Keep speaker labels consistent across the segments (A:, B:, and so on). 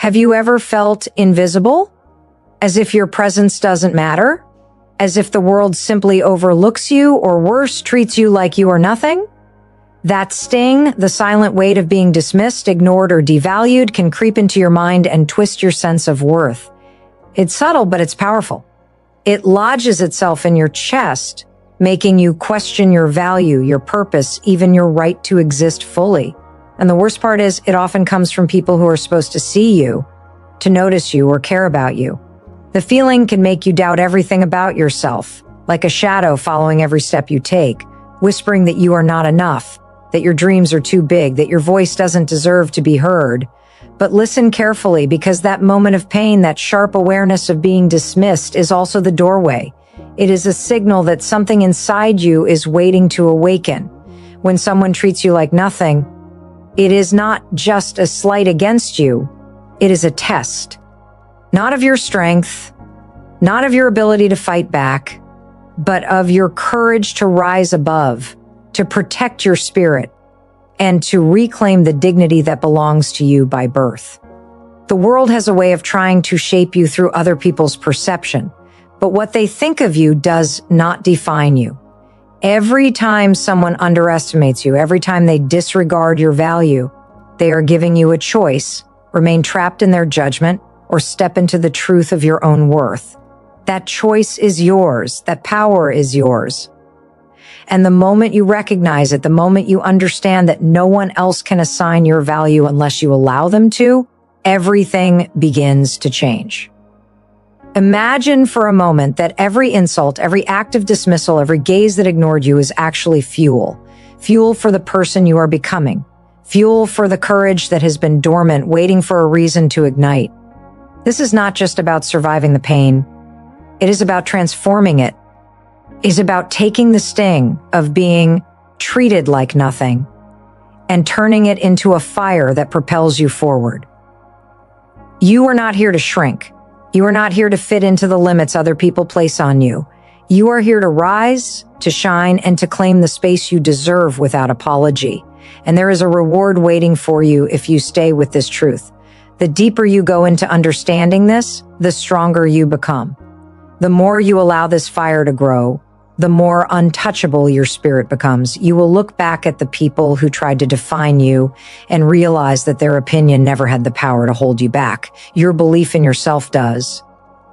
A: Have you ever felt invisible? As if your presence doesn't matter? As if the world simply overlooks you, or worse, treats you like you are nothing? That sting, the silent weight of being dismissed, ignored, or devalued, can creep into your mind and twist your sense of worth. It's subtle, but it's powerful. It lodges itself in your chest, making you question your value, your purpose, even your right to exist fully. And the worst part is, it often comes from people who are supposed to see you, to notice you, or care about you. The feeling can make you doubt everything about yourself, like a shadow following every step you take, whispering that you are not enough, that your dreams are too big, that your voice doesn't deserve to be heard. But listen carefully, because that moment of pain, that sharp awareness of being dismissed, is also the doorway. It is a signal that something inside you is waiting to awaken. When someone treats you like nothing, it is not just a slight against you, it is a test. Not of your strength, not of your ability to fight back, but of your courage to rise above, to protect your spirit, and to reclaim the dignity that belongs to you by birth. The world has a way of trying to shape you through other people's perception, but what they think of you does not define you. Every time someone underestimates you, every time they disregard your value, they are giving you a choice: remain trapped in their judgment or step into the truth of your own worth. That choice is yours. That power is yours. And the moment you recognize it, the moment you understand that no one else can assign your value unless you allow them to, everything begins to change. Imagine for a moment that every insult, every act of dismissal, every gaze that ignored you is actually fuel. Fuel for the person you are becoming. Fuel for the courage that has been dormant, waiting for a reason to ignite. This is not just about surviving the pain. It is about transforming it. It is about taking the sting of being treated like nothing and turning it into a fire that propels you forward. You are not here to shrink. You are not here to fit into the limits other people place on you. You are here to rise, to shine, and to claim the space you deserve without apology. And there is a reward waiting for you if you stay with this truth. The deeper you go into understanding this, the stronger you become. The more you allow this fire to grow, the more untouchable your spirit becomes. You will look back at the people who tried to define you and realize that their opinion never had the power to hold you back. Your belief in yourself does.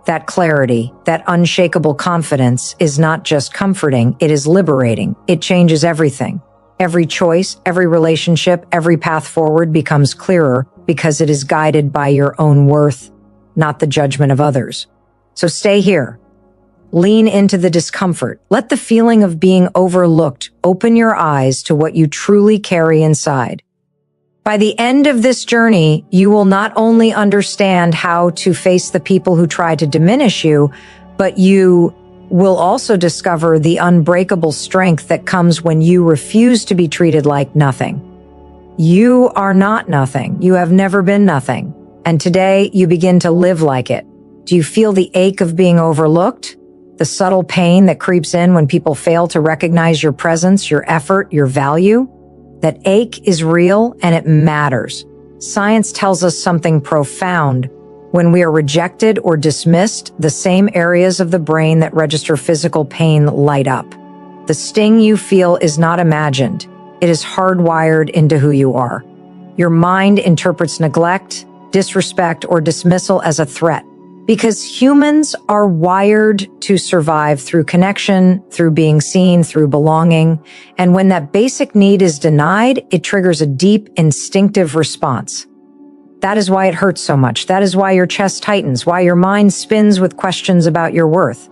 A: That clarity, that unshakable confidence is not just comforting, it is liberating. It changes everything. Every choice, every relationship, every path forward becomes clearer because it is guided by your own worth, not the judgment of others. So stay here. Lean into the discomfort. Let the feeling of being overlooked open your eyes to what you truly carry inside. By the end of this journey, you will not only understand how to face the people who try to diminish you, but you will also discover the unbreakable strength that comes when you refuse to be treated like nothing. You are not nothing. You have never been nothing. And today you begin to live like it. Do you feel the ache of being overlooked? The subtle pain that creeps in when people fail to recognize your presence, your effort, your value? That ache is real and it matters. Science tells us something profound. When we are rejected or dismissed, the same areas of the brain that register physical pain light up. The sting you feel is not imagined. It is hardwired into who you are. Your mind interprets neglect, disrespect, or dismissal as a threat. Because humans are wired to survive through connection, through being seen, through belonging. And when that basic need is denied, it triggers a deep, instinctive response. That is why it hurts so much. That is why your chest tightens, why your mind spins with questions about your worth.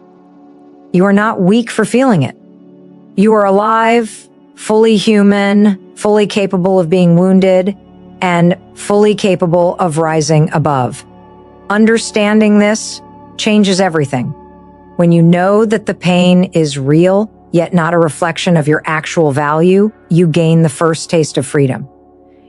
A: You are not weak for feeling it. You are alive, fully human, fully capable of being wounded, and fully capable of rising above. Understanding this changes everything. When you know that the pain is real, yet not a reflection of your actual value, you gain the first taste of freedom.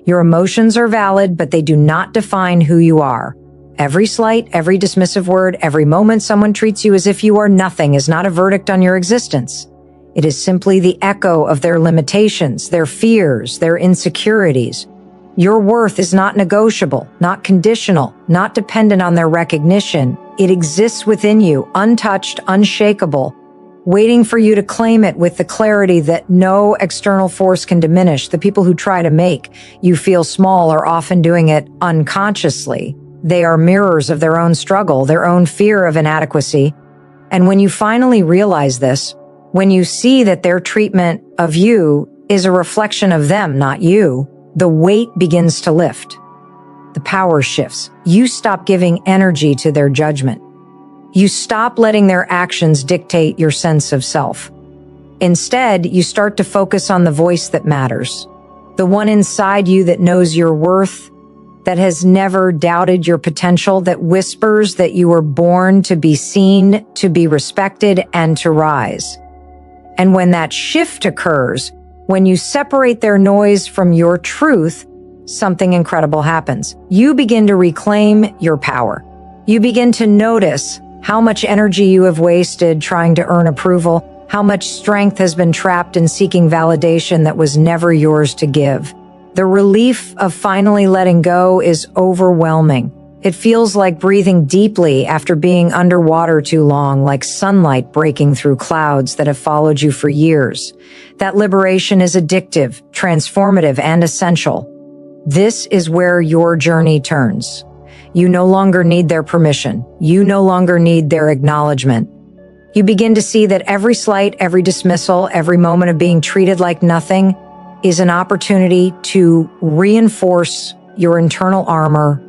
A: Your emotions are valid, but they do not define who you are. Every slight, every dismissive word, every moment someone treats you as if you are nothing is not a verdict on your existence. It is simply the echo of their limitations, their fears, their insecurities. Your worth is not negotiable, not conditional, not dependent on their recognition. It exists within you, untouched, unshakable, waiting for you to claim it with the clarity that no external force can diminish. The people who try to make you feel small are often doing it unconsciously. They are mirrors of their own struggle, their own fear of inadequacy. And when you finally realize this, when you see that their treatment of you is a reflection of them, not you, the weight begins to lift. The power shifts. You stop giving energy to their judgment. You stop letting their actions dictate your sense of self. Instead, you start to focus on the voice that matters, the one inside you that knows your worth, that has never doubted your potential, that whispers that you were born to be seen, to be respected, and to rise. And when that shift occurs, when you separate their noise from your truth, something incredible happens. You begin to reclaim your power. You begin to notice how much energy you have wasted trying to earn approval, how much strength has been trapped in seeking validation that was never yours to give. The relief of finally letting go is overwhelming. It feels like breathing deeply after being underwater too long, like sunlight breaking through clouds that have followed you for years. That liberation is addictive, transformative, and essential. This is where your journey turns. You no longer need their permission. You no longer need their acknowledgement. You begin to see that every slight, every dismissal, every moment of being treated like nothing is an opportunity to reinforce your internal armor,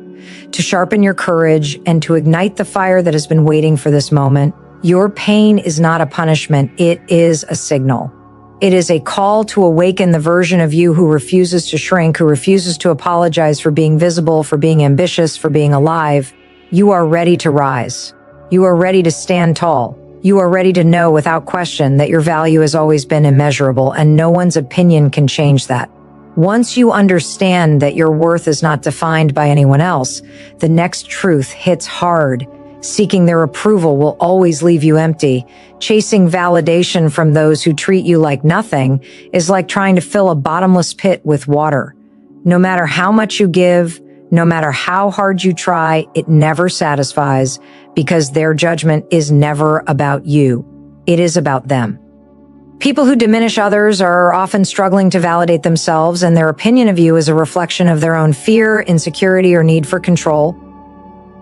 A: to sharpen your courage, and to ignite the fire that has been waiting for this moment. Your pain is not a punishment. It is a signal. It is a call to awaken the version of you who refuses to shrink, who refuses to apologize for being visible, for being ambitious, for being alive. You are ready to rise. You are ready to stand tall. You are ready to know without question that your value has always been immeasurable and no one's opinion can change that. Once you understand that your worth is not defined by anyone else, the next truth hits hard. Seeking their approval will always leave you empty. Chasing validation from those who treat you like nothing is like trying to fill a bottomless pit with water. No matter how much you give, no matter how hard you try, it never satisfies because their judgment is never about you. It is about them. People who diminish others are often struggling to validate themselves, and their opinion of you is a reflection of their own fear, insecurity, or need for control.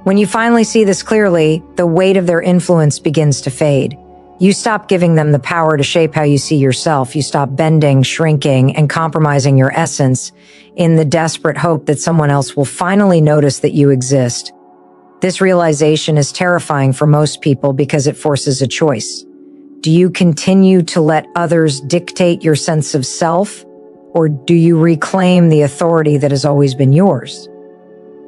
A: When you finally see this clearly, the weight of their influence begins to fade. You stop giving them the power to shape how you see yourself. You stop bending, shrinking, and compromising your essence in the desperate hope that someone else will finally notice that you exist. This realization is terrifying for most people because it forces a choice. Do you continue to let others dictate your sense of self, or do you reclaim the authority that has always been yours?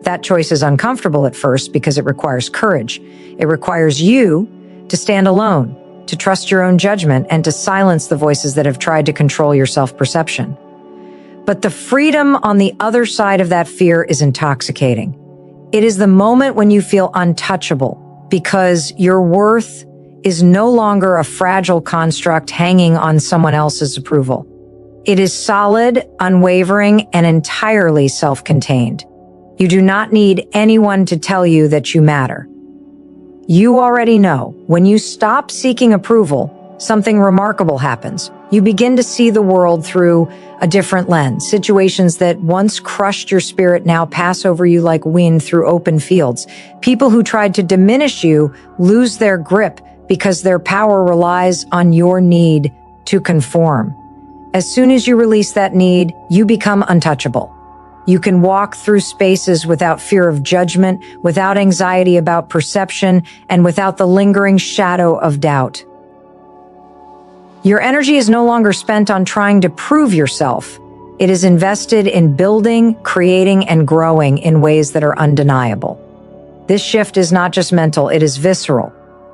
A: That choice is uncomfortable at first because it requires courage. It requires you to stand alone, to trust your own judgment, and to silence the voices that have tried to control your self-perception. But the freedom on the other side of that fear is intoxicating. It is the moment when you feel untouchable because your worth is no longer a fragile construct hanging on someone else's approval. It is solid, unwavering, and entirely self-contained. You do not need anyone to tell you that you matter. You already know. When you stop seeking approval, something remarkable happens. You begin to see the world through a different lens. Situations that once crushed your spirit now pass over you like wind through open fields. People who tried to diminish you lose their grip because their power relies on your need to conform. As soon as you release that need, you become untouchable. You can walk through spaces without fear of judgment, without anxiety about perception, and without the lingering shadow of doubt. Your energy is no longer spent on trying to prove yourself. It is invested in building, creating, and growing in ways that are undeniable. This shift is not just mental, it is visceral.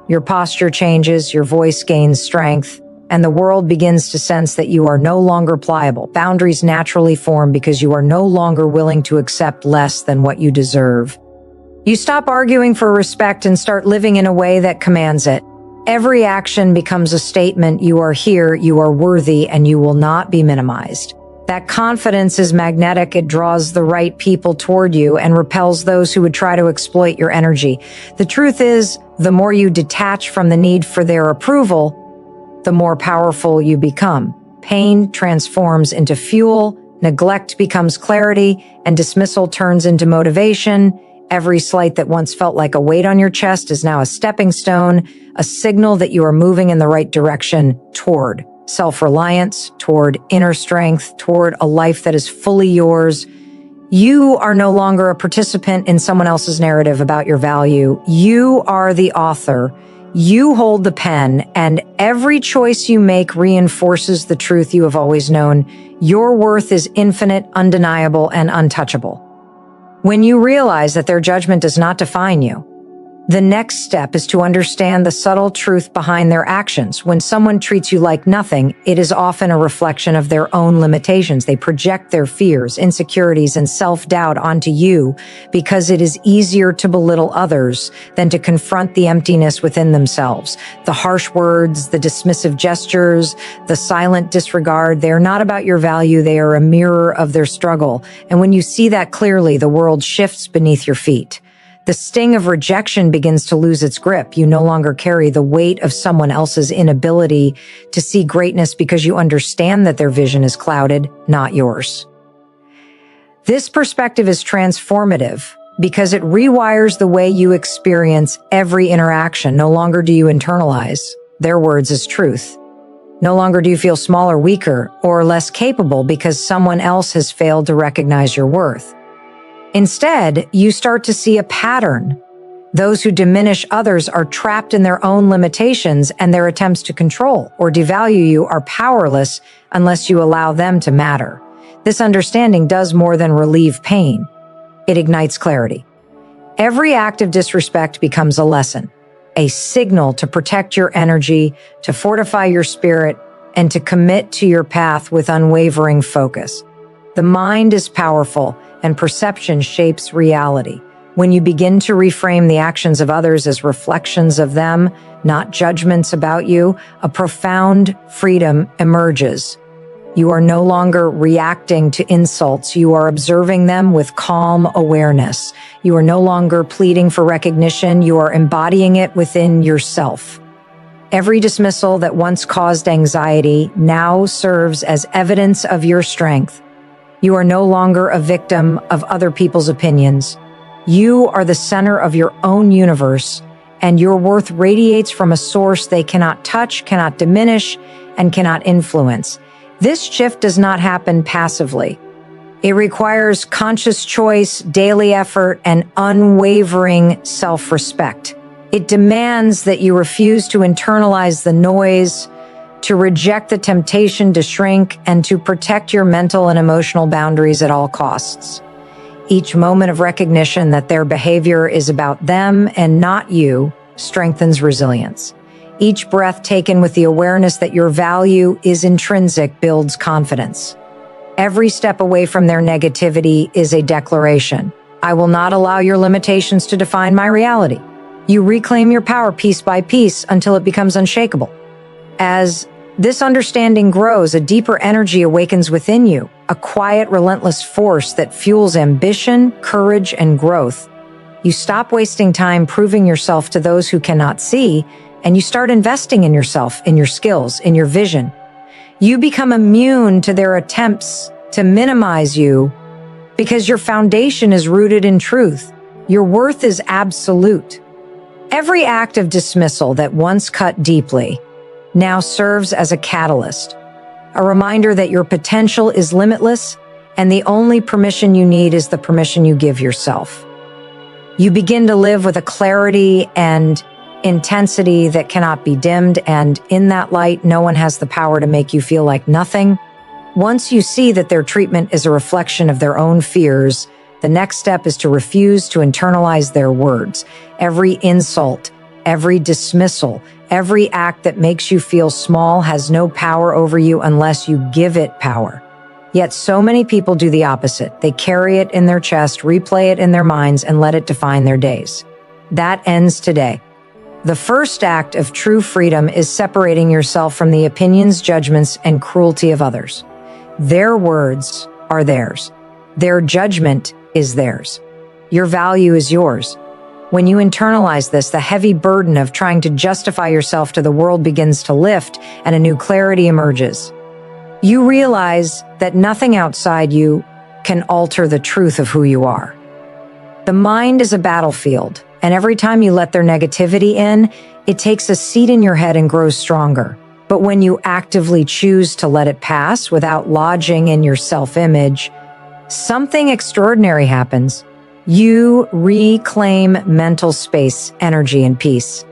A: Your posture changes, your voice gains strength, and the world begins to sense that you are no longer pliable. Boundaries naturally form because you are no longer willing to accept less than what you deserve. You stop arguing for respect and start living in a way that commands it. Every action becomes a statement: you are here, you are worthy, and you will not be minimized. That confidence is magnetic. It draws the right people toward you and repels those who would try to exploit your energy. The truth is, the more you detach from the need for their approval, the more powerful you become. Pain transforms into fuel, neglect becomes clarity, and dismissal turns into motivation. Every slight that once felt like a weight on your chest is now a stepping stone, a signal that you are moving in the right direction toward self-reliance, toward inner strength, toward a life that is fully yours. You are no longer a participant in someone else's narrative about your value. You are the author. You hold the pen, and every choice you make reinforces the truth you have always known. Your worth is infinite, undeniable, and untouchable. When you realize that their judgment does not define you, the next step is to understand the subtle truth behind their actions. When someone treats you like nothing, it is often a reflection of their own limitations. They project their fears, insecurities, and self-doubt onto you because it is easier to belittle others than to confront the emptiness within themselves. The harsh words, the dismissive gestures, the silent disregard, they are not about your value. They are a mirror of their struggle. And when you see that clearly, the world shifts beneath your feet. The sting of rejection begins to lose its grip. You no longer carry the weight of someone else's inability to see greatness because you understand that their vision is clouded, not yours. This perspective is transformative because it rewires the way you experience every interaction. No longer do you internalize their words as truth. No longer do you feel smaller, weaker, or less capable because someone else has failed to recognize your worth. Instead, you start to see a pattern. Those who diminish others are trapped in their own limitations, and their attempts to control or devalue you are powerless unless you allow them to matter. This understanding does more than relieve pain. It ignites clarity. Every act of disrespect becomes a lesson, a signal to protect your energy, to fortify your spirit, and to commit to your path with unwavering focus. The mind is powerful, and perception shapes reality. When you begin to reframe the actions of others as reflections of them, not judgments about you, a profound freedom emerges. You are no longer reacting to insults. You are observing them with calm awareness. You are no longer pleading for recognition. You are embodying it within yourself. Every dismissal that once caused anxiety now serves as evidence of your strength. You are no longer a victim of other people's opinions. You are the center of your own universe, and your worth radiates from a source they cannot touch, cannot diminish, and cannot influence. This shift does not happen passively. It requires conscious choice, daily effort, and unwavering self-respect. It demands that you refuse to internalize the noise, to reject the temptation to shrink, and to protect your mental and emotional boundaries at all costs. Each moment of recognition that their behavior is about them and not you strengthens resilience. Each breath taken with the awareness that your value is intrinsic builds confidence. Every step away from their negativity is a declaration. I will not allow your limitations to define my reality. You reclaim your power piece by piece until it becomes unshakable. As this understanding grows, a deeper energy awakens within you, a quiet, relentless force that fuels ambition, courage, and growth. You stop wasting time proving yourself to those who cannot see, and you start investing in yourself, in your skills, in your vision. You become immune to their attempts to minimize you because your foundation is rooted in truth. Your worth is absolute. Every act of dismissal that once cut deeply now serves as a catalyst, a reminder that your potential is limitless, and the only permission you need is the permission you give yourself. You begin to live with a clarity and intensity that cannot be dimmed, and in that light, no one has the power to make you feel like nothing. Once you see that their treatment is a reflection of their own fears, the next step is to refuse to internalize their words. Every insult, every dismissal, every act that makes you feel small has no power over you unless you give it power. Yet so many people do the opposite. They carry it in their chest, replay it in their minds, and let it define their days. That ends today. The first act of true freedom is separating yourself from the opinions, judgments, and cruelty of others. Their words are theirs. Their judgment is theirs. Your value is yours. When you internalize this, the heavy burden of trying to justify yourself to the world begins to lift and a new clarity emerges. You realize that nothing outside you can alter the truth of who you are. The mind is a battlefield, and every time you let their negativity in, it takes a seat in your head and grows stronger. But when you actively choose to let it pass without lodging in your self-image, something extraordinary happens. You reclaim mental space, energy, and peace.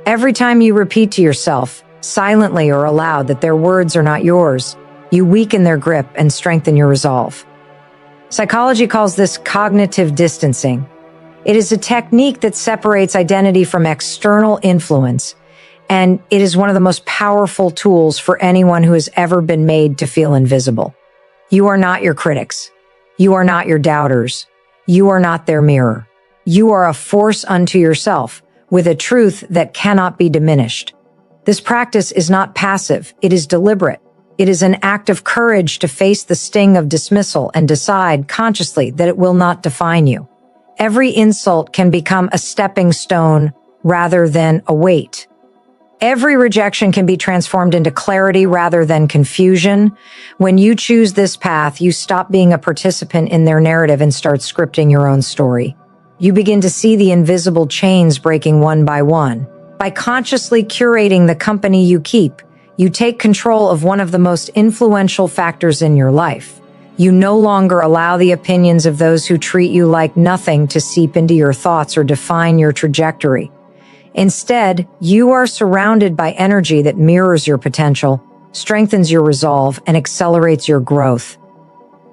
A: Every time you repeat to yourself, silently or aloud, that their words are not yours, you weaken their grip and strengthen your resolve. Psychology calls this cognitive distancing. It is a technique that separates identity from external influence, and it is one of the most powerful tools for anyone who has ever been made to feel invisible. You are not your critics. You are not your doubters. You are not their mirror. You are a force unto yourself, with a truth that cannot be diminished. This practice is not passive, it is deliberate. It is an act of courage to face the sting of dismissal and decide consciously that it will not define you. Every insult can become a stepping stone rather than a weight. Every rejection can be transformed into clarity rather than confusion. When you choose this path, you stop being a participant in their narrative and start scripting your own story. You begin to see the invisible chains breaking one by one. By consciously curating the company you keep, you take control of one of the most influential factors in your life. You no longer allow the opinions of those who treat you like nothing to seep into your thoughts or define your trajectory. Instead, you are surrounded by energy that mirrors your potential, strengthens your resolve, and accelerates your growth.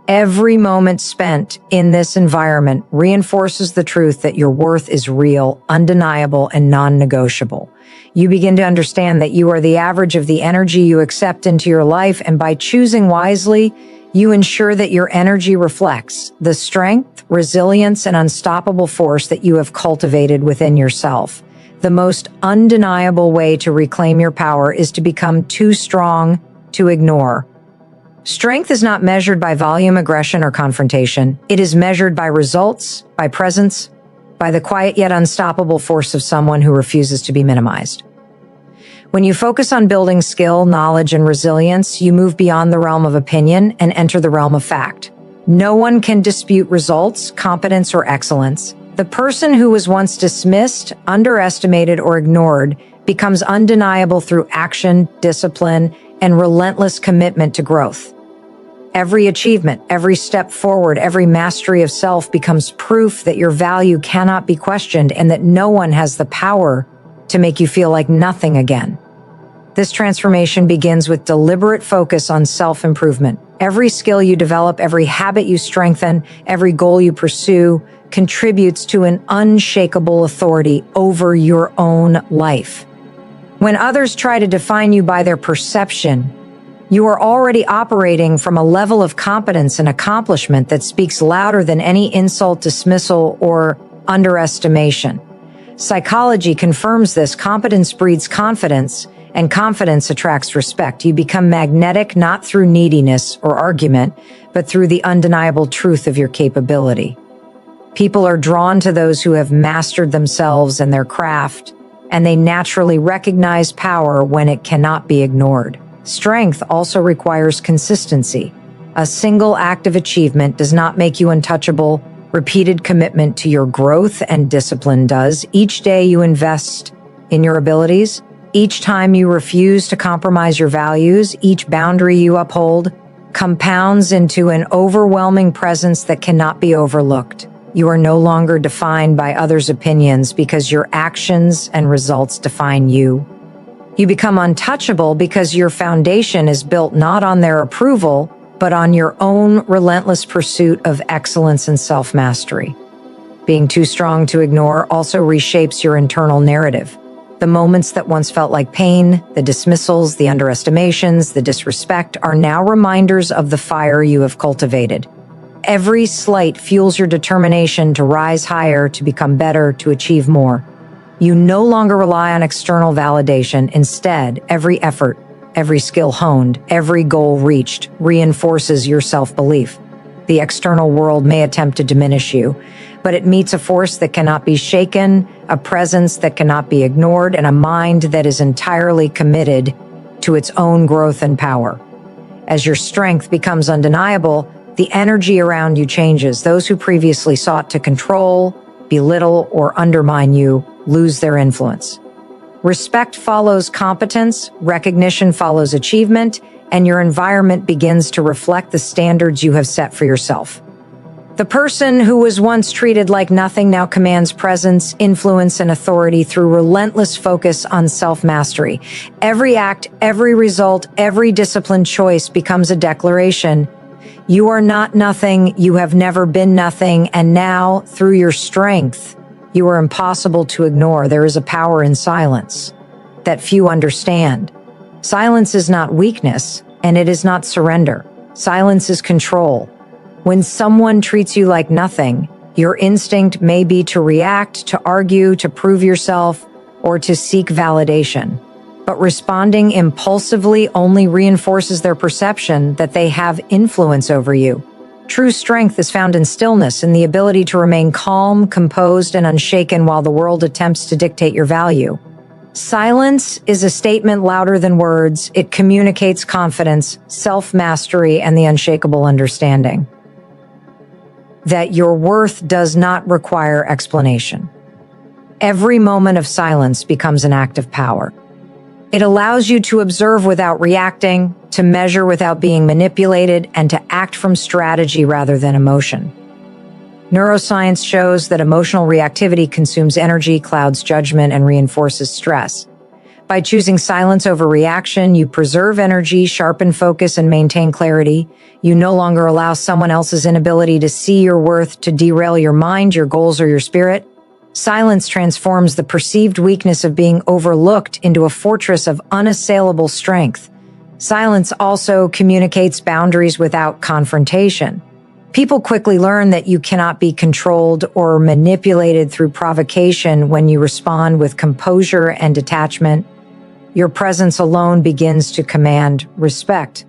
A: Every moment spent in this environment reinforces the truth that your worth is real, undeniable, and non-negotiable. You begin to understand that you are the average of the energy you accept into your life, and by choosing wisely, you ensure that your energy reflects the strength, resilience, and unstoppable force that you have cultivated within yourself. The most undeniable way to reclaim your power is to become too strong to ignore. Strength is not measured by volume, aggression, or confrontation. It is measured by results, by presence, by the quiet yet unstoppable force of someone who refuses to be minimized. When you focus on building skill, knowledge, and resilience, you move beyond the realm of opinion and enter the realm of fact. No one can dispute results, competence, or excellence. The person who was once dismissed, underestimated, or ignored becomes undeniable through action, discipline, and relentless commitment to growth. Every achievement, every step forward, every mastery of self becomes proof that your value cannot be questioned and that no one has the power to make you feel like nothing again. This transformation begins with deliberate focus on self-improvement. Every skill you develop, every habit you strengthen, every goal you pursue contributes to an unshakable authority over your own life. When others try to define you by their perception, you are already operating from a level of competence and accomplishment that speaks louder than any insult, dismissal, or underestimation. Psychology confirms this. Competence breeds confidence, and confidence attracts respect. You become magnetic not through neediness or argument, but through the undeniable truth of your capability. People are drawn to those who have mastered themselves and their craft, and they naturally recognize power when it cannot be ignored. Strength also requires consistency. A single act of achievement does not make you untouchable. Repeated commitment to your growth and discipline does. Each day you invest in your abilities, each time you refuse to compromise your values, each boundary you uphold compounds into an overwhelming presence that cannot be overlooked. You are no longer defined by others' opinions because your actions and results define you. You become untouchable because your foundation is built not on their approval, but on your own relentless pursuit of excellence and self-mastery. Being too strong to ignore also reshapes your internal narrative. The moments that once felt like pain, the dismissals, the underestimations, the disrespect are now reminders of the fire you have cultivated. Every slight fuels your determination to rise higher, to become better, to achieve more. You no longer rely on external validation. Instead, every effort, every skill honed, every goal reached reinforces your self-belief. The external world may attempt to diminish you, but it meets a force that cannot be shaken, a presence that cannot be ignored, and a mind that is entirely committed to its own growth and power. As your strength becomes undeniable, the energy around you changes. Those who previously sought to control, belittle, or undermine you lose their influence. Respect follows competence, recognition follows achievement, and your environment begins to reflect the standards you have set for yourself. The person who was once treated like nothing now commands presence, influence, and authority through relentless focus on self-mastery. Every act, every result, every disciplined choice becomes a declaration. You are not nothing, you have never been nothing, and now, through your strength, you are impossible to ignore. There is a power in silence that few understand. Silence is not weakness, and it is not surrender. Silence is control. When someone treats you like nothing, your instinct may be to react, to argue, to prove yourself, or to seek validation. But responding impulsively only reinforces their perception that they have influence over you. True strength is found in stillness, in the ability to remain calm, composed, and unshaken while the world attempts to dictate your value. Silence is a statement louder than words. It communicates confidence, self-mastery, and the unshakable understanding that your worth does not require explanation. Every moment of silence becomes an act of power. It allows you to observe without reacting, to measure without being manipulated, and to act from strategy rather than emotion. Neuroscience shows that emotional reactivity consumes energy, clouds judgment, and reinforces stress. By choosing silence over reaction, you preserve energy, sharpen focus, and maintain clarity. You no longer allow someone else's inability to see your worth to derail your mind, your goals, or your spirit. Silence transforms the perceived weakness of being overlooked into a fortress of unassailable strength. Silence also communicates boundaries without confrontation. People quickly learn that you cannot be controlled or manipulated through provocation when you respond with composure and detachment. Your presence alone begins to command respect.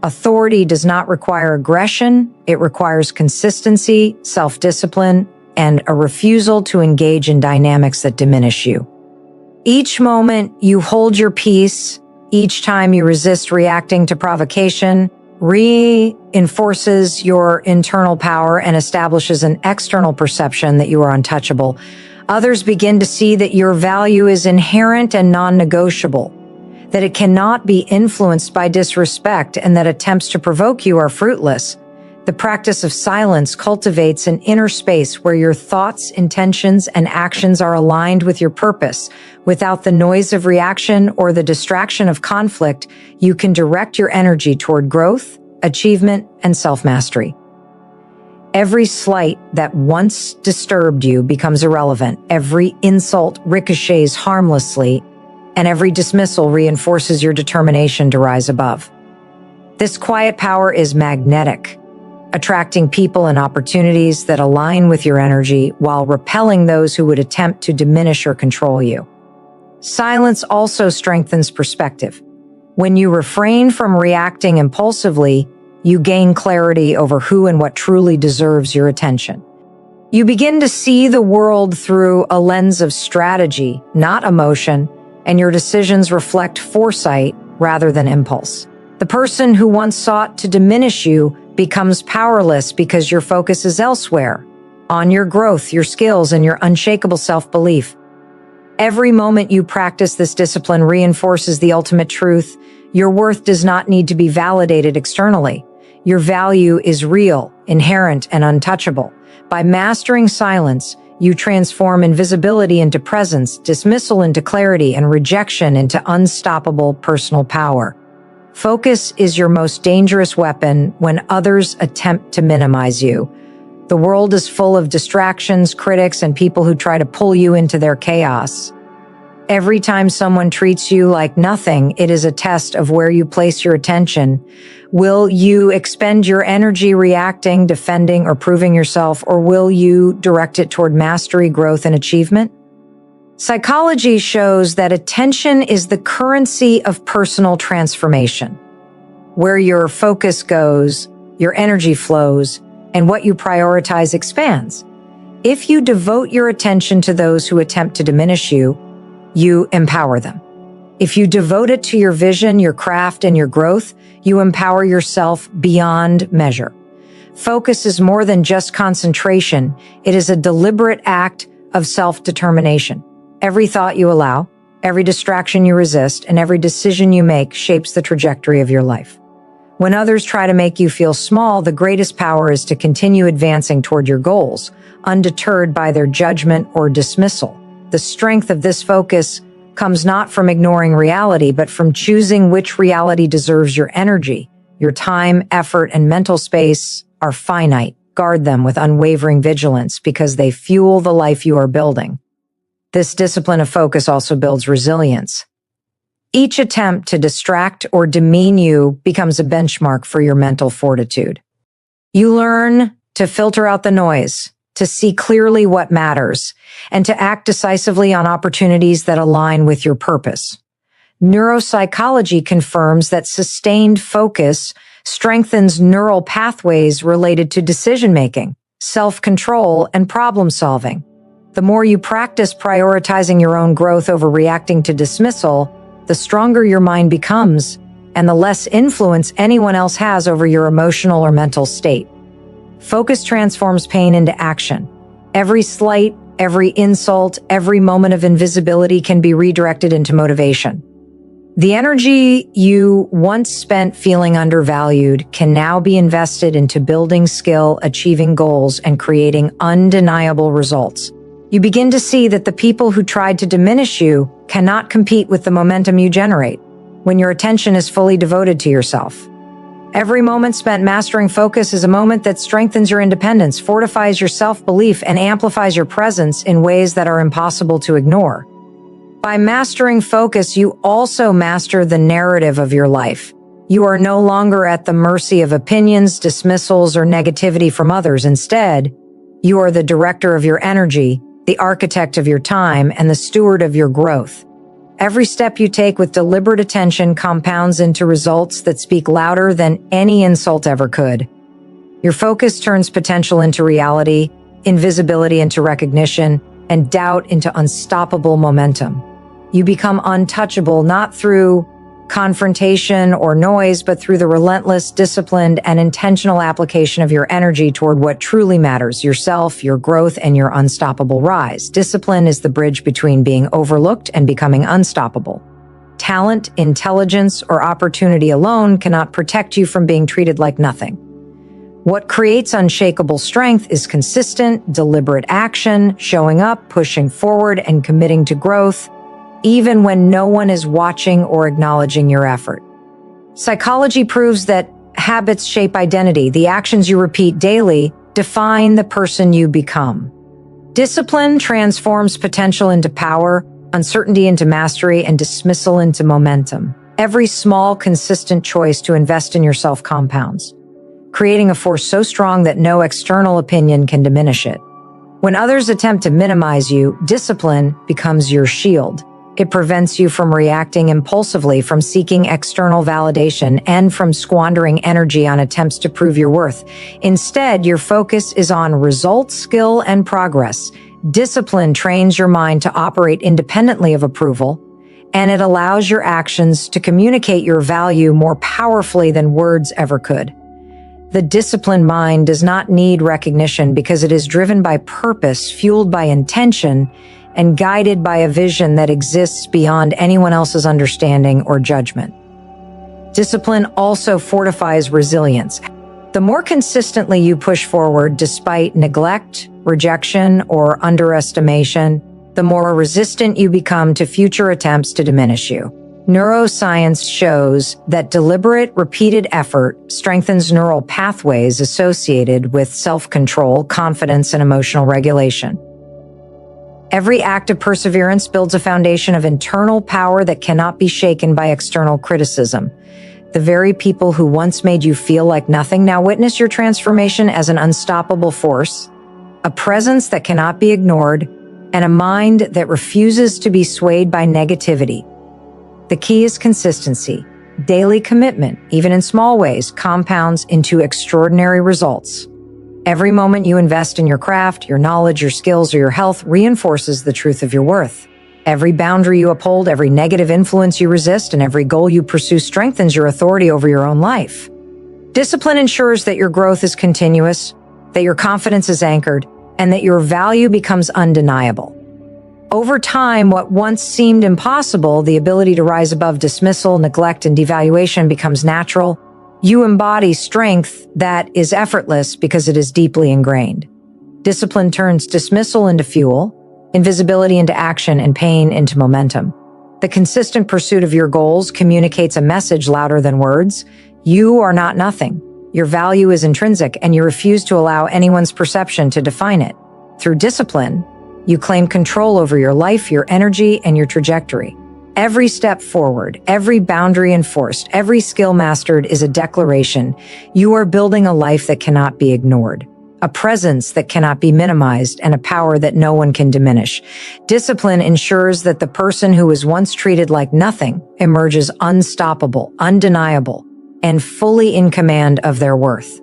A: Authority does not require aggression. It requires consistency, self-discipline, and a refusal to engage in dynamics that diminish you. Each moment you hold your peace, each time you resist reacting to provocation, reinforces your internal power and establishes an external perception that you are untouchable. Others begin to see that your value is inherent and non-negotiable, that it cannot be influenced by disrespect, and that attempts to provoke you are fruitless. The practice of silence cultivates an inner space where your thoughts, intentions, and actions are aligned with your purpose. Without the noise of reaction or the distraction of conflict, you can direct your energy toward growth, achievement, and self-mastery. Every slight that once disturbed you becomes irrelevant. Every insult ricochets harmlessly, and every dismissal reinforces your determination to rise above. This quiet power is magnetic, attracting people and opportunities that align with your energy while repelling those who would attempt to diminish or control you. Silence also strengthens perspective. When you refrain from reacting impulsively, you gain clarity over who and what truly deserves your attention. You begin to see the world through a lens of strategy, not emotion, and your decisions reflect foresight rather than impulse. The person who once sought to diminish you becomes powerless because your focus is elsewhere, on your growth, your skills, and your unshakable self-belief. Every moment you practice this discipline reinforces the ultimate truth. Your worth does not need to be validated externally. Your value is real, inherent, and untouchable. By mastering silence, you transform invisibility into presence, dismissal into clarity, and rejection into unstoppable personal power. Focus is your most dangerous weapon when others attempt to minimize you. The world is full of distractions, critics, and people who try to pull you into their chaos. Every time someone treats you like nothing, it is a test of where you place your attention. Will you expend your energy reacting, defending, or proving yourself, or will you direct it toward mastery, growth, and achievement? Psychology shows that attention is the currency of personal transformation. Where your focus goes, your energy flows, and what you prioritize expands. If you devote your attention to those who attempt to diminish you, you empower them. If you devote it to your vision, your craft, and your growth, you empower yourself beyond measure. Focus is more than just concentration. It is a deliberate act of self-determination. Every thought you allow, every distraction you resist, and every decision you make shapes the trajectory of your life. When others try to make you feel small, the greatest power is to continue advancing toward your goals, undeterred by their judgment or dismissal. The strength of this focus comes not from ignoring reality, but from choosing which reality deserves your energy. Your time, effort, and mental space are finite. Guard them with unwavering vigilance because they fuel the life you are building. This discipline of focus also builds resilience. Each attempt to distract or demean you becomes a benchmark for your mental fortitude. You learn to filter out the noise, to see clearly what matters, and to act decisively on opportunities that align with your purpose. Neuropsychology confirms that sustained focus strengthens neural pathways related to decision-making, self-control, and problem-solving. The more you practice prioritizing your own growth over reacting to dismissal, the stronger your mind becomes, and the less influence anyone else has over your emotional or mental state. Focus transforms pain into action. Every slight, every insult, every moment of invisibility can be redirected into motivation. The energy you once spent feeling undervalued can now be invested into building skill, achieving goals, and creating undeniable results. You begin to see that the people who tried to diminish you cannot compete with the momentum you generate when your attention is fully devoted to yourself. Every moment spent mastering focus is a moment that strengthens your independence, fortifies your self-belief, and amplifies your presence in ways that are impossible to ignore. By mastering focus, you also master the narrative of your life. You are no longer at the mercy of opinions, dismissals, or negativity from others. Instead, you are the director of your energy, the architect of your time, and the steward of your growth. Every step you take with deliberate attention compounds into results that speak louder than any insult ever could. Your focus turns potential into reality, invisibility into recognition, and doubt into unstoppable momentum. You become untouchable not through confrontation or noise, but through the relentless, disciplined, and intentional application of your energy toward what truly matters: yourself, your growth, and your unstoppable rise. Discipline is the bridge between being overlooked and becoming unstoppable. Talent, intelligence, or opportunity alone cannot protect you from being treated like nothing. What creates unshakable strength is consistent, deliberate action, showing up, pushing forward, and committing to growth, even when no one is watching or acknowledging your effort. Psychology proves that habits shape identity. The actions you repeat daily define the person you become. Discipline transforms potential into power, uncertainty into mastery, and dismissal into momentum. Every small, consistent choice to invest in yourself compounds, creating a force so strong that no external opinion can diminish it. When others attempt to minimize you, discipline becomes your shield. It prevents you from reacting impulsively, from seeking external validation, and from squandering energy on attempts to prove your worth. Instead, your focus is on results, skill, and progress. Discipline trains your mind to operate independently of approval, and it allows your actions to communicate your value more powerfully than words ever could. The disciplined mind does not need recognition because it is driven by purpose, fueled by intention, and guided by a vision that exists beyond anyone else's understanding or judgment. Discipline also fortifies resilience. The more consistently you push forward despite neglect, rejection, or underestimation, the more resistant you become to future attempts to diminish you. Neuroscience shows that deliberate, repeated effort strengthens neural pathways associated with self-control, confidence, and emotional regulation. Every act of perseverance builds a foundation of internal power that cannot be shaken by external criticism. The very people who once made you feel like nothing now witness your transformation as an unstoppable force, a presence that cannot be ignored, and a mind that refuses to be swayed by negativity. The key is consistency. Daily commitment, even in small ways, compounds into extraordinary results. Every moment you invest in your craft, your knowledge, your skills, or your health reinforces the truth of your worth. Every boundary you uphold, every negative influence you resist, and every goal you pursue strengthens your authority over your own life. Discipline ensures that your growth is continuous, that your confidence is anchored, and that your value becomes undeniable. Over time, what once seemed impossible, the ability to rise above dismissal, neglect, and devaluation, becomes natural. You embody strength that is effortless because it is deeply ingrained. Discipline turns dismissal into fuel, invisibility into action, and pain into momentum. The consistent pursuit of your goals communicates a message louder than words. You are not nothing. Your value is intrinsic, and you refuse to allow anyone's perception to define it. Through discipline, you claim control over your life, your energy, and your trajectory. Every step forward, every boundary enforced, every skill mastered is a declaration. You are building a life that cannot be ignored, a presence that cannot be minimized, and a power that no one can diminish. Discipline ensures that the person who was once treated like nothing emerges unstoppable, undeniable, and fully in command of their worth.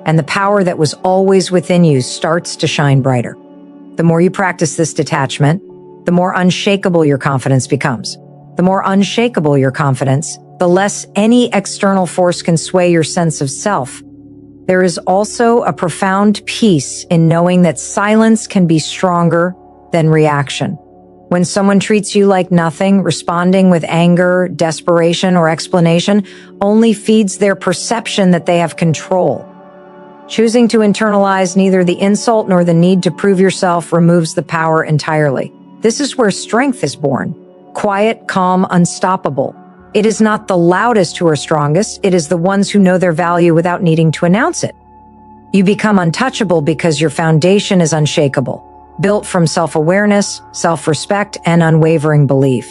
A: And the power that was always within you starts to shine brighter. The more you practice this detachment, the more unshakable your confidence becomes. The more unshakable your confidence, the less any external force can sway your sense of self. There is also a profound peace in knowing that silence can be stronger than reaction. When someone treats you like nothing, responding with anger, desperation, or explanation only feeds their perception that they have control. Choosing to internalize neither the insult nor the need to prove yourself removes the power entirely. This is where strength is born. Quiet, calm, unstoppable. It is not the loudest who are strongest, it is the ones who know their value without needing to announce it. You become untouchable because your foundation is unshakable, built from self-awareness, self-respect, and unwavering belief.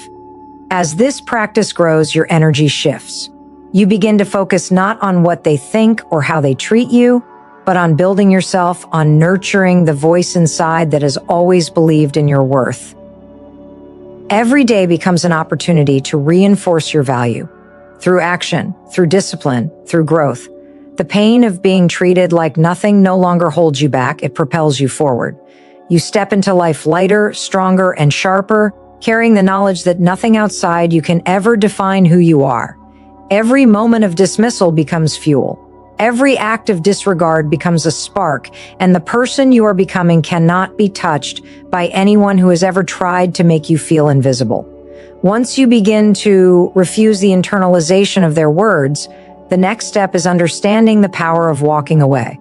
A: As this practice grows, your energy shifts. You begin to focus not on what they think or how they treat you, but on building yourself, on nurturing the voice inside that has always believed in your worth. Every day becomes an opportunity to reinforce your value. Through action, through discipline, through growth. The pain of being treated like nothing no longer holds you back, it propels you forward. You step into life lighter, stronger, and sharper, carrying the knowledge that nothing outside you can ever define who you are. Every moment of dismissal becomes fuel. Every act of disregard becomes a spark, and the person you are becoming cannot be touched by anyone who has ever tried to make you feel invisible. Once you begin to refuse the internalization of their words, the next step is understanding the power of walking away.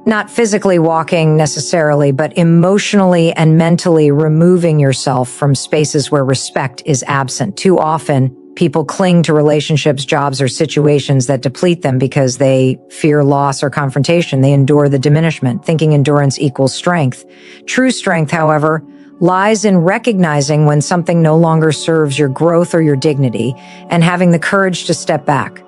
A: Not physically walking necessarily, but emotionally and mentally removing yourself from spaces where respect is absent. Too often, people cling to relationships, jobs, or situations that deplete them because they fear loss or confrontation. They endure the diminishment, thinking endurance equals strength. True strength, however, lies in recognizing when something no longer serves your growth or your dignity and having the courage to step back.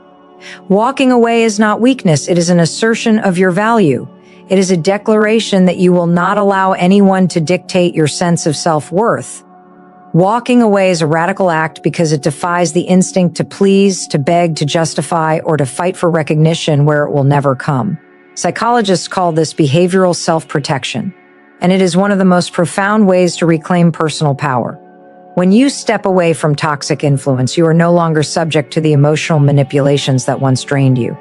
A: Walking away is not weakness, it is an assertion of your value. It is a declaration that you will not allow anyone to dictate your sense of self-worth. Walking away is a radical act because it defies the instinct to please, to beg, to justify, or to fight for recognition where it will never come. Psychologists call this behavioral self-protection, and it is one of the most profound ways to reclaim personal power. When you step away from toxic influence, you are no longer subject to the emotional manipulations that once drained you.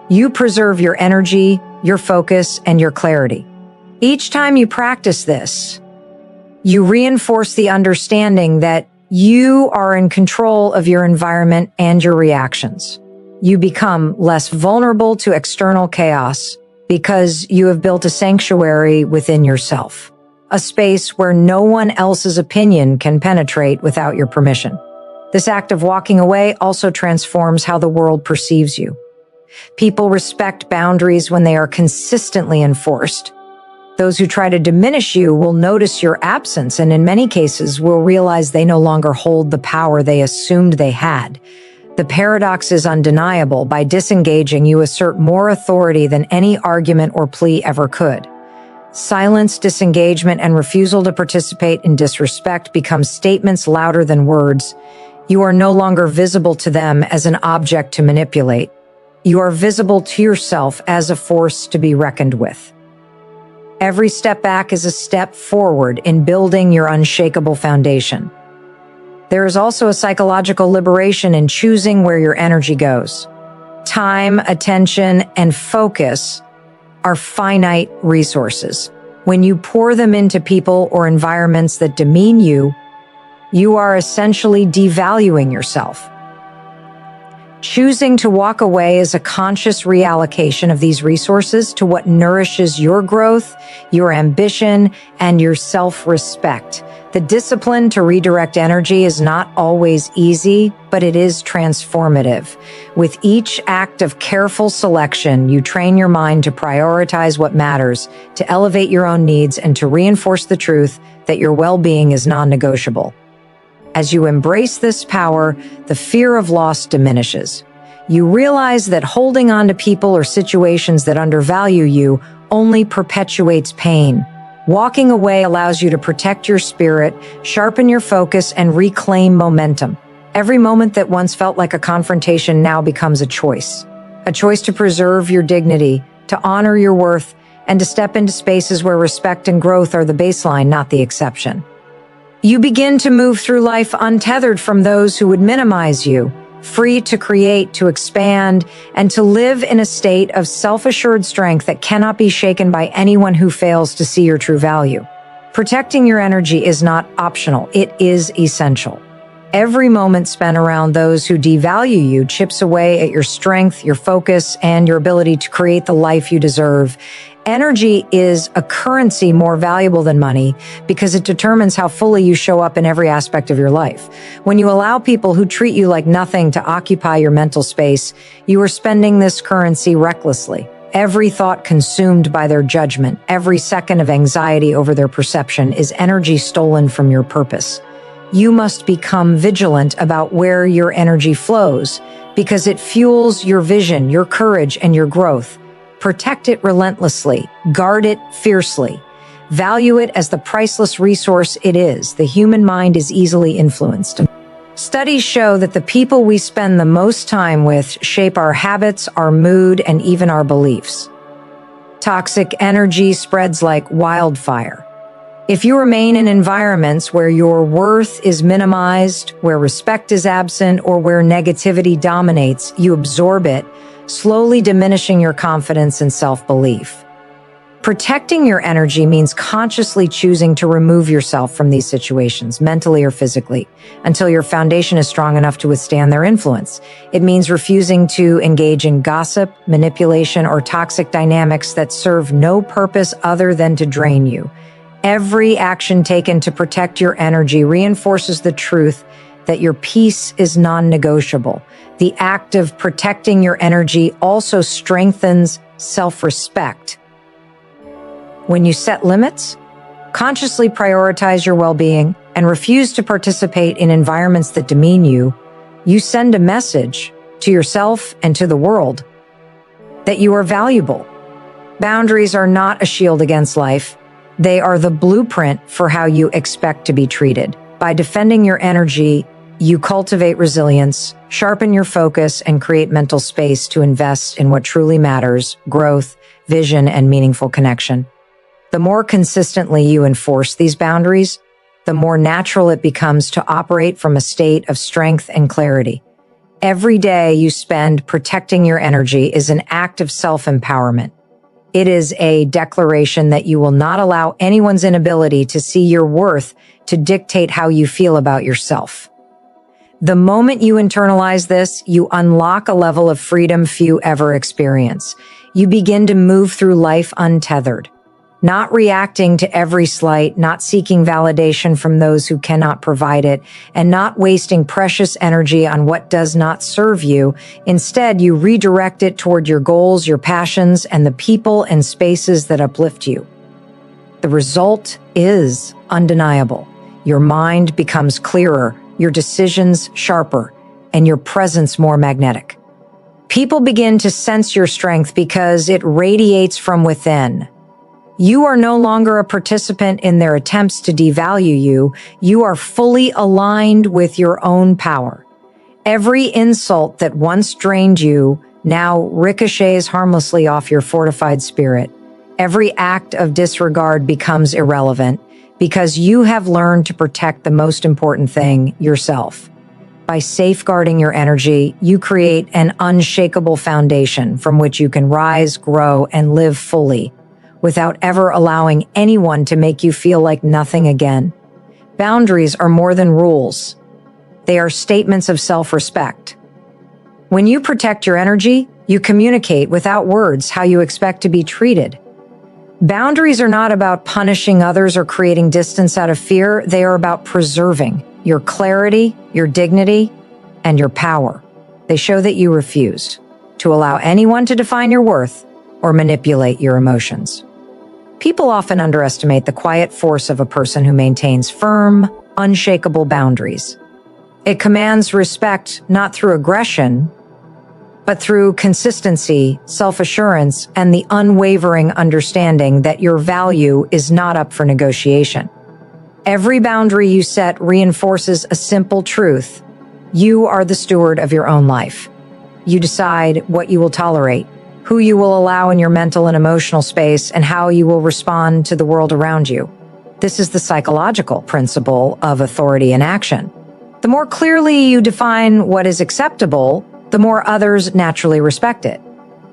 A: You preserve your energy, your focus, and your clarity. Each time you practice this, you reinforce the understanding that you are in control of your environment and your reactions. You become less vulnerable to external chaos because you have built a sanctuary within yourself, a space where no one else's opinion can penetrate without your permission. This act of walking away also transforms how the world perceives you. People respect boundaries when they are consistently enforced. Those who try to diminish you will notice your absence and in many cases will realize they no longer hold the power they assumed they had. The paradox is undeniable. By disengaging, you assert more authority than any argument or plea ever could. Silence, disengagement, and refusal to participate in disrespect become statements louder than words. You are no longer visible to them as an object to manipulate. You are visible to yourself as a force to be reckoned with. Every step back is a step forward in building your unshakable foundation. There is also a psychological liberation in choosing where your energy goes. Time, attention, and focus are finite resources. When you pour them into people or environments that demean you, you are essentially devaluing yourself. Choosing to walk away is a conscious reallocation of these resources to what nourishes your growth, your ambition, and your self-respect. The discipline to redirect energy is not always easy, but it is transformative. With each act of careful selection, you train your mind to prioritize what matters, to elevate your own needs, and to reinforce the truth that your well-being is non-negotiable. As you embrace this power, the fear of loss diminishes. You realize that holding on to people or situations that undervalue you only perpetuates pain. Walking away allows you to protect your spirit, sharpen your focus, and reclaim momentum. Every moment that once felt like a confrontation now becomes a choice. A choice to preserve your dignity, to honor your worth, and to step into spaces where respect and growth are the baseline, not the exception. You begin to move through life untethered from those who would minimize you, free to create, to expand, and to live in a state of self-assured strength that cannot be shaken by anyone who fails to see your true value. Protecting your energy is not optional, it is essential. Every moment spent around those who devalue you chips away at your strength, your focus, and your ability to create the life you deserve. Energy is a currency more valuable than money because it determines how fully you show up in every aspect of your life. When you allow people who treat you like nothing to occupy your mental space, you are spending this currency recklessly. Every thought consumed by their judgment, every second of anxiety over their perception is energy stolen from your purpose. You must become vigilant about where your energy flows because it fuels your vision, your courage, and your growth. Protect it relentlessly, guard it fiercely, value it as the priceless resource it is. The human mind is easily influenced. Studies show that the people we spend the most time with shape our habits, our mood, and even our beliefs. Toxic energy spreads like wildfire. If you remain in environments where your worth is minimized, where respect is absent, or where negativity dominates, you absorb it, slowly diminishing your confidence and self-belief. Protecting your energy means consciously choosing to remove yourself from these situations, mentally or physically, until your foundation is strong enough to withstand their influence. It means refusing to engage in gossip, manipulation, or toxic dynamics that serve no purpose other than to drain you. Every action taken to protect your energy reinforces the truth that your peace is non-negotiable. The act of protecting your energy also strengthens self-respect. When you set limits, consciously prioritize your well-being, and refuse to participate in environments that demean you, you send a message to yourself and to the world that you are valuable. Boundaries are not a shield against life. They are the blueprint for how you expect to be treated. By defending your energy, you cultivate resilience, sharpen your focus, and create mental space to invest in what truly matters: growth, vision, and meaningful connection. The more consistently you enforce these boundaries, the more natural it becomes to operate from a state of strength and clarity. Every day you spend protecting your energy is an act of self-empowerment. It is a declaration that you will not allow anyone's inability to see your worth to dictate how you feel about yourself. The moment you internalize this, you unlock a level of freedom few ever experience. You begin to move through life untethered, not reacting to every slight, not seeking validation from those who cannot provide it, and not wasting precious energy on what does not serve you. Instead, you redirect it toward your goals, your passions, and the people and spaces that uplift you. The result is undeniable. Your mind becomes clearer, your decisions sharper, and your presence more magnetic. People begin to sense your strength because it radiates from within. You are no longer a participant in their attempts to devalue you. You are fully aligned with your own power. Every insult that once drained you now ricochets harmlessly off your fortified spirit. Every act of disregard becomes irrelevant because you have learned to protect the most important thing, yourself. By safeguarding your energy, you create an unshakable foundation from which you can rise, grow, and live fully, without ever allowing anyone to make you feel like nothing again. Boundaries are more than rules. They are statements of self-respect. When you protect your energy, you communicate without words how you expect to be treated. Boundaries are not about punishing others or creating distance out of fear. They are about preserving your clarity, your dignity, and your power. They show that you refuse to allow anyone to define your worth or manipulate your emotions. People often underestimate the quiet force of a person who maintains firm, unshakable boundaries. It commands respect not through aggression, but through consistency, self-assurance, and the unwavering understanding that your value is not up for negotiation. Every boundary you set reinforces a simple truth. You are the steward of your own life. You decide what you will tolerate, who you will allow in your mental and emotional space, and how you will respond to the world around you. This is the psychological principle of authority in action. The more clearly you define what is acceptable, the more others naturally respect it.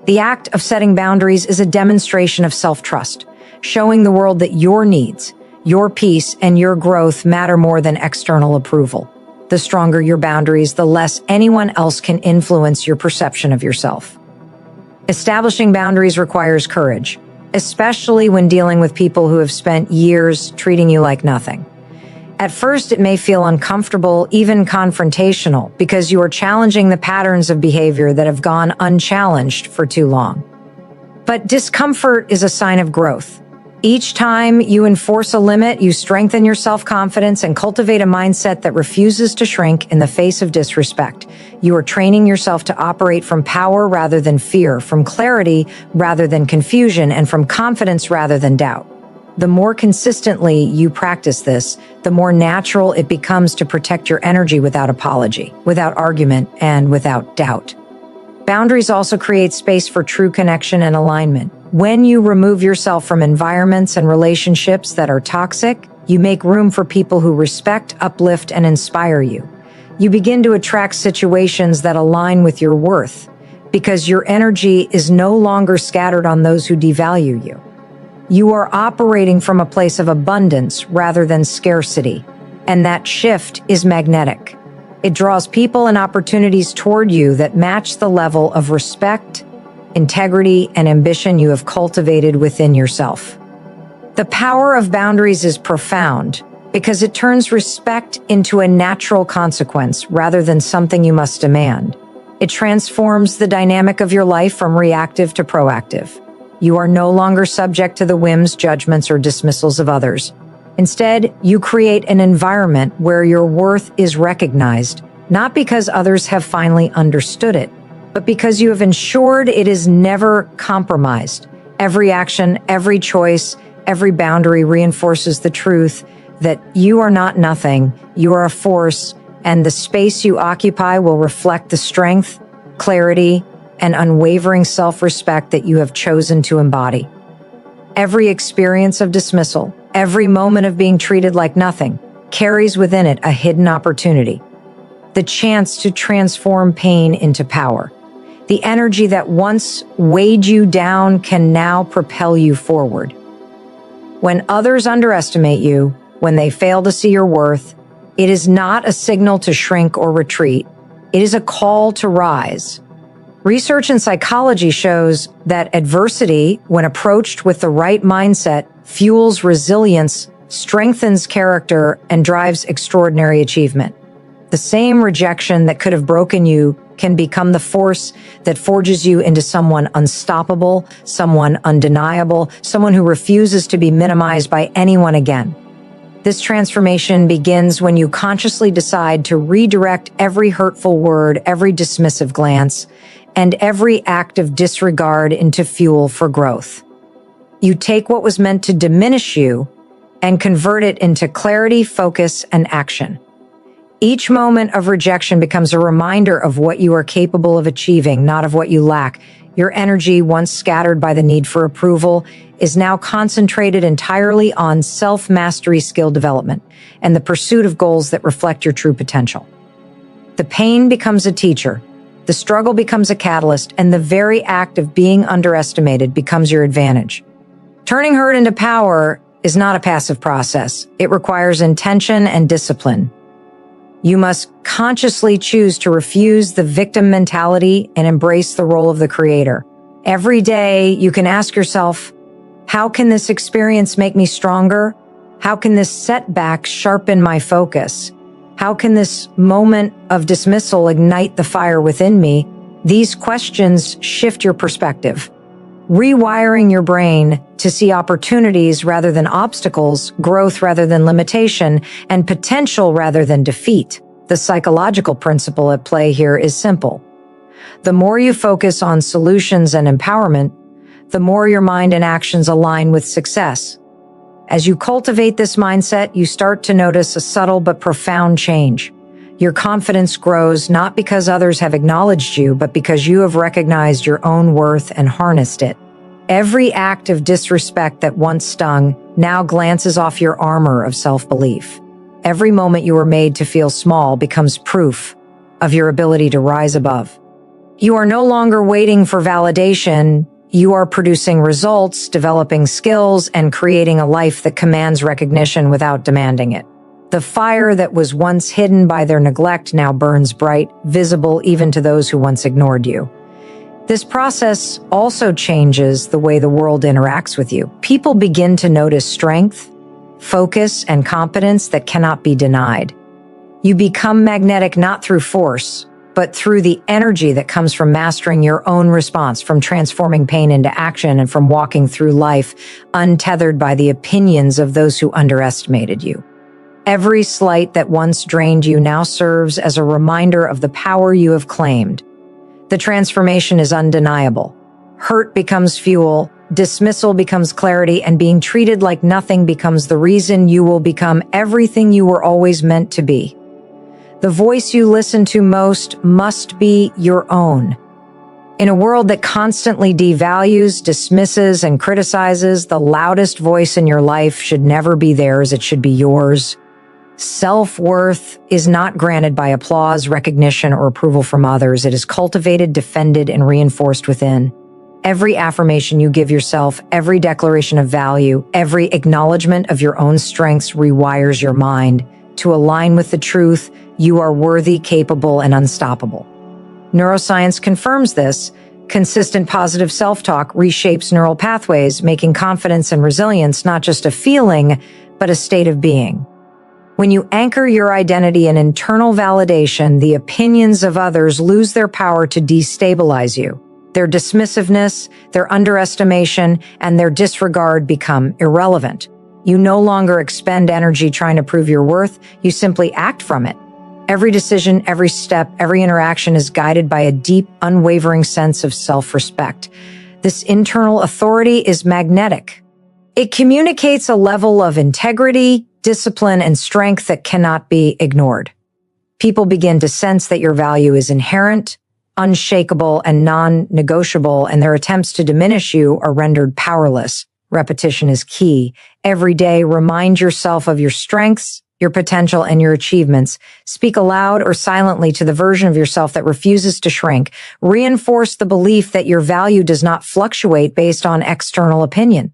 A: The act of setting boundaries is a demonstration of self-trust, showing the world that your needs, your peace, and your growth matter more than external approval. The stronger your boundaries, the less anyone else can influence your perception of yourself. Establishing boundaries requires courage, especially when dealing with people who have spent years treating you like nothing. At first, it may feel uncomfortable, even confrontational, because you are challenging the patterns of behavior that have gone unchallenged for too long. But discomfort is a sign of growth. Each time you enforce a limit, you strengthen your self-confidence and cultivate a mindset that refuses to shrink in the face of disrespect. You are training yourself to operate from power rather than fear, from clarity rather than confusion, and from confidence rather than doubt. The more consistently you practice this, the more natural it becomes to protect your energy without apology, without argument, and without doubt. Boundaries also create space for true connection and alignment. When you remove yourself from environments and relationships that are toxic, you make room for people who respect, uplift, and inspire you. You begin to attract situations that align with your worth, because your energy is no longer scattered on those who devalue you. You are operating from a place of abundance rather than scarcity, and that shift is magnetic. It draws people and opportunities toward you that match the level of respect, integrity, and ambition you have cultivated within yourself. The power of boundaries is profound because it turns respect into a natural consequence rather than something you must demand. It transforms the dynamic of your life from reactive to proactive. You are no longer subject to the whims, judgments, or dismissals of others. Instead, you create an environment where your worth is recognized, not because others have finally understood it, but because you have ensured it is never compromised. Every action, every choice, every boundary reinforces the truth that you are not nothing, you are a force, and the space you occupy will reflect the strength, clarity, and unwavering self-respect that you have chosen to embody. Every experience of dismissal, every moment of being treated like nothing, carries within it a hidden opportunity, the chance to transform pain into power. The energy that once weighed you down can now propel you forward. When others underestimate you, when they fail to see your worth, it is not a signal to shrink or retreat. It is a call to rise. Research in psychology shows that adversity, when approached with the right mindset, fuels resilience, strengthens character, and drives extraordinary achievement. The same rejection that could have broken you can become the force that forges you into someone unstoppable, someone undeniable, someone who refuses to be minimized by anyone again. This transformation begins when you consciously decide to redirect every hurtful word, every dismissive glance, and every act of disregard into fuel for growth. You take what was meant to diminish you and convert it into clarity, focus, and action. Each moment of rejection becomes a reminder of what you are capable of achieving, not of what you lack. Your energy, once scattered by the need for approval, is now concentrated entirely on self-mastery, skill development, and the pursuit of goals that reflect your true potential. The pain becomes a teacher, the struggle becomes a catalyst, and the very act of being underestimated becomes your advantage. Turning hurt into power is not a passive process. It requires intention and discipline. You must consciously choose to refuse the victim mentality and embrace the role of the creator. Every day, you can ask yourself, how can this experience make me stronger? How can this setback sharpen my focus? How can this moment of dismissal ignite the fire within me? These questions shift your perspective, rewiring your brain to see opportunities rather than obstacles, growth rather than limitation, and potential rather than defeat. The psychological principle at play here is simple. The more you focus on solutions and empowerment, the more your mind and actions align with success. As you cultivate this mindset, you start to notice a subtle but profound change. Your confidence grows not because others have acknowledged you, but because you have recognized your own worth and harnessed it. Every act of disrespect that once stung now glances off your armor of self-belief. Every moment you were made to feel small becomes proof of your ability to rise above. You are no longer waiting for validation. You are producing results, developing skills, and creating a life that commands recognition without demanding it. The fire that was once hidden by their neglect now burns bright, visible even to those who once ignored you. This process also changes the way the world interacts with you. People begin to notice strength, focus, and competence that cannot be denied. You become magnetic not through force, but through the energy that comes from mastering your own response, from transforming pain into action, and from walking through life untethered by the opinions of those who underestimated you. Every slight that once drained you now serves as a reminder of the power you have claimed. The transformation is undeniable. Hurt becomes fuel, dismissal becomes clarity, and being treated like nothing becomes the reason you will become everything you were always meant to be. The voice you listen to most must be your own. In a world that constantly devalues, dismisses, and criticizes, the loudest voice in your life should never be theirs, it should be yours. Self-worth is not granted by applause, recognition, or approval from others. It is cultivated, defended, and reinforced within. Every affirmation you give yourself, every declaration of value, every acknowledgement of your own strengths rewires your mind to align with the truth: you are worthy, capable, and unstoppable. Neuroscience confirms this. Consistent positive self-talk reshapes neural pathways, making confidence and resilience not just a feeling, but a state of being. When you anchor your identity in internal validation, the opinions of others lose their power to destabilize you. Their dismissiveness, their underestimation, and their disregard become irrelevant. You no longer expend energy trying to prove your worth, you simply act from it. Every decision, every step, every interaction is guided by a deep, unwavering sense of self-respect. This internal authority is magnetic. It communicates a level of integrity, discipline, and strength that cannot be ignored. People begin to sense that your value is inherent, unshakable, and non-negotiable, and their attempts to diminish you are rendered powerless. Repetition is key. Every day, remind yourself of your strengths, your potential, and your achievements. Speak aloud or silently to the version of yourself that refuses to shrink. Reinforce the belief that your value does not fluctuate based on external opinion.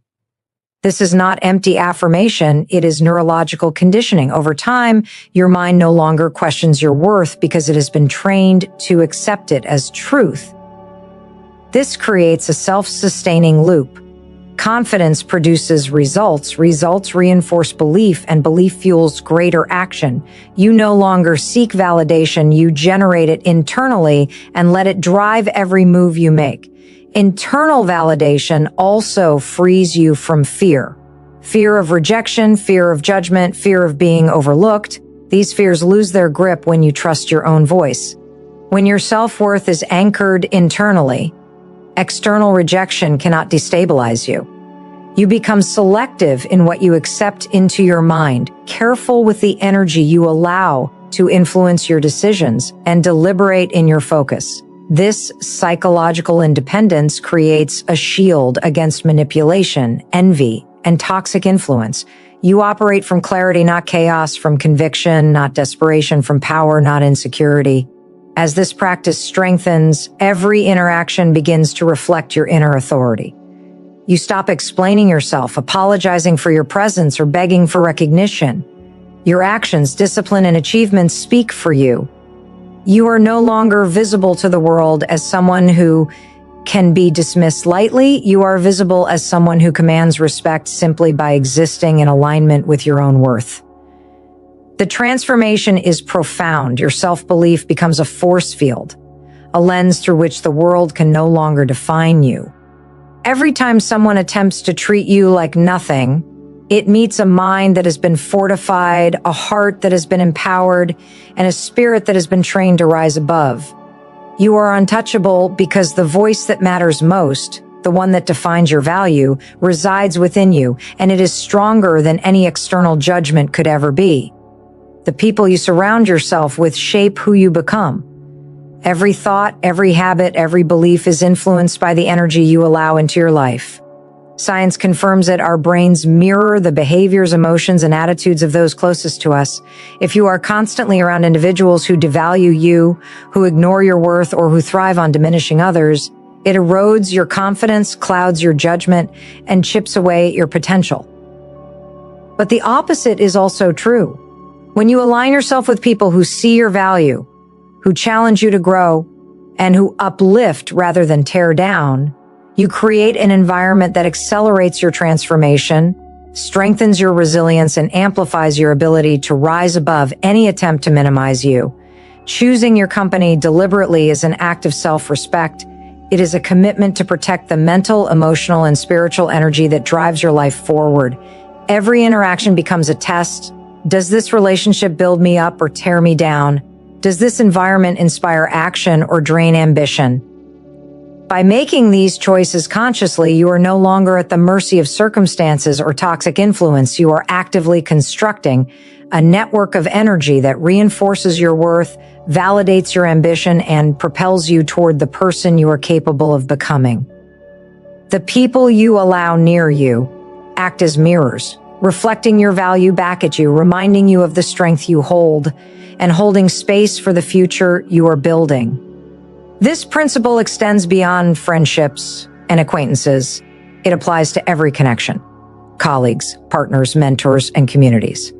A: This is not empty affirmation, it is neurological conditioning. Over time, your mind no longer questions your worth because it has been trained to accept it as truth. This creates a self-sustaining loop. Confidence produces results. Results reinforce belief, and belief fuels greater action. You no longer seek validation, you generate it internally and let it drive every move you make. Internal validation also frees you from fear. Fear of rejection, fear of judgment, fear of being overlooked. These fears lose their grip when you trust your own voice. When your self-worth is anchored internally, external rejection cannot destabilize you. You become selective in what you accept into your mind, careful with the energy you allow to influence your decisions, and deliberate in your focus. This psychological independence creates a shield against manipulation, envy, and toxic influence. You operate from clarity, not chaos, from conviction, not desperation, from power, not insecurity. As this practice strengthens, every interaction begins to reflect your inner authority. You stop explaining yourself, apologizing for your presence, or begging for recognition. Your actions, discipline, and achievements speak for you. You are no longer visible to the world as someone who can be dismissed lightly. You are visible as someone who commands respect simply by existing in alignment with your own worth. The transformation is profound. Your self-belief becomes a force field, a lens through which the world can no longer define you. Every time someone attempts to treat you like nothing, it meets a mind that has been fortified, a heart that has been empowered, and a spirit that has been trained to rise above. You are untouchable because the voice that matters most, the one that defines your value, resides within you, and it is stronger than any external judgment could ever be. The people you surround yourself with shape who you become. Every thought, every habit, every belief is influenced by the energy you allow into your life. Science confirms that our brains mirror the behaviors, emotions, and attitudes of those closest to us. If you are constantly around individuals who devalue you, who ignore your worth, or who thrive on diminishing others, it erodes your confidence, clouds your judgment, and chips away at your potential. But the opposite is also true. When you align yourself with people who see your value, who challenge you to grow, and who uplift rather than tear down, you create an environment that accelerates your transformation, strengthens your resilience, and amplifies your ability to rise above any attempt to minimize you. Choosing your company deliberately is an act of self-respect. It is a commitment to protect the mental, emotional, and spiritual energy that drives your life forward. Every interaction becomes a test. Does this relationship build me up or tear me down? Does this environment inspire action or drain ambition? By making these choices consciously, you are no longer at the mercy of circumstances or toxic influence. You are actively constructing a network of energy that reinforces your worth, validates your ambition, and propels you toward the person you are capable of becoming. The people you allow near you act as mirrors, reflecting your value back at you, reminding you of the strength you hold, and holding space for the future you are building. This principle extends beyond friendships and acquaintances. It applies to every connection: colleagues, partners, mentors, and communities.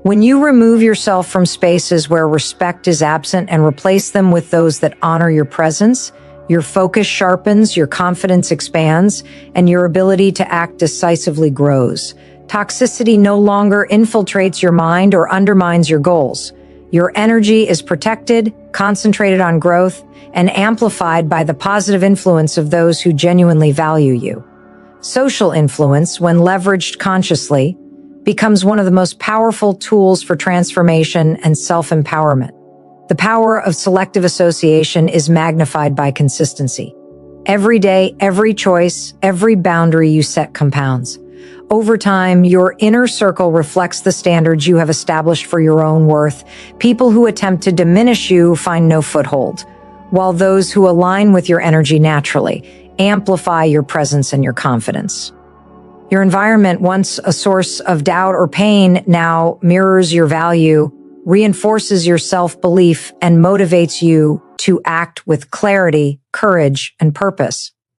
A: When you remove yourself from spaces where respect is absent and replace them with those that honor your presence, your focus sharpens, your confidence expands, and your ability to act decisively grows. Toxicity no longer infiltrates your mind or undermines your goals. Your energy is protected, concentrated on growth, and amplified by the positive influence of those who genuinely value you. Social influence, when leveraged consciously, becomes one of the most powerful tools for transformation and self-empowerment. The power of selective association is magnified by consistency. Every day, every choice, every boundary you set compounds. Over time, your inner circle reflects the standards you have established for your own worth. People who attempt to diminish you find no foothold, while those who align with your energy naturally amplify your presence and your confidence. Your environment, once a source of doubt or pain, now mirrors your value, reinforces your self-belief, and motivates you to act with clarity, courage, and purpose.